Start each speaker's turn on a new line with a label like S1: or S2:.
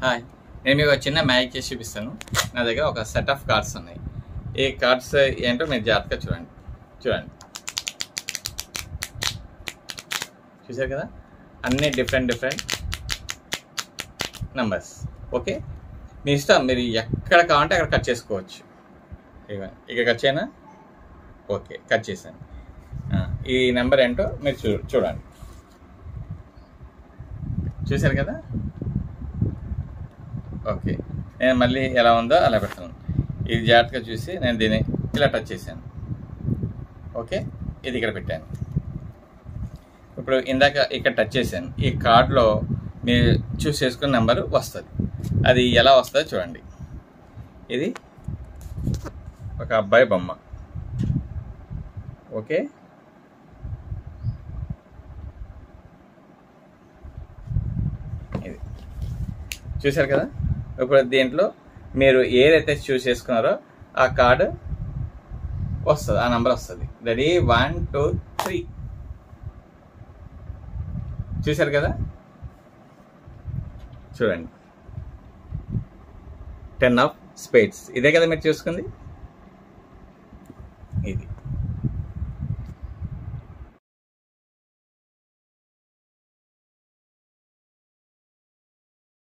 S1: Hi, నేను మీకు ఒక చిన్న మ్యాజిక్ చేసి చూపిస్తాను. నా దగ్గర ఒక సెట్ ఆఫ్ కార్డ్స్ ఉన్నాయి. ఈ కార్డ్స్ ఏంటో మీరు జాగ్రత్తగా చూడండి. చూసారు కదా, అన్నీ డిఫరెంట్ నెంబర్స్. ఓకే, మీ ఇష్టం, మీరు ఎక్కడ కావాలంటే అక్కడ కట్ చేసుకోవచ్చు. ఇక్కడ కట్ చేయనా? ఓకే, కట్ చేశాను. ఈ నెంబర్ ఏంటో మీరు చూడండి. చూసారు కదా. ఓకే, నేను మళ్ళీ ఎలా ఉందో అలా పెడతాను. ఇది జాగ్రత్తగా చూసి నేను దీన్ని ఇలా టచ్ చేశాను. ఓకే, ఇది ఇక్కడ పెట్టాను. ఇప్పుడు ఇందాక ఇక్కడ టచ్ చేశాను. ఈ కార్డులో మీరు చూస్ చేసుకున్న నెంబర్ వస్తుంది. అది ఎలా వస్తుందో చూడండి. ఇది ఒక అబ్బాయి బొమ్మ. ఓకే, ఇది చూశారు కదా. ఇప్పుడు దీంట్లో మీరు ఏదైతే చూస్ చేసుకున్నారో ఆ కార్డు వస్తుంది, ఆ నెంబర్ వస్తుంది. రెడీ, 1 2 3. చూశారు కదా, చూడండి. 10 ఆఫ్ స్పేడ్స్. ఇదే కదా మీరు చూసుకుంది. ఇది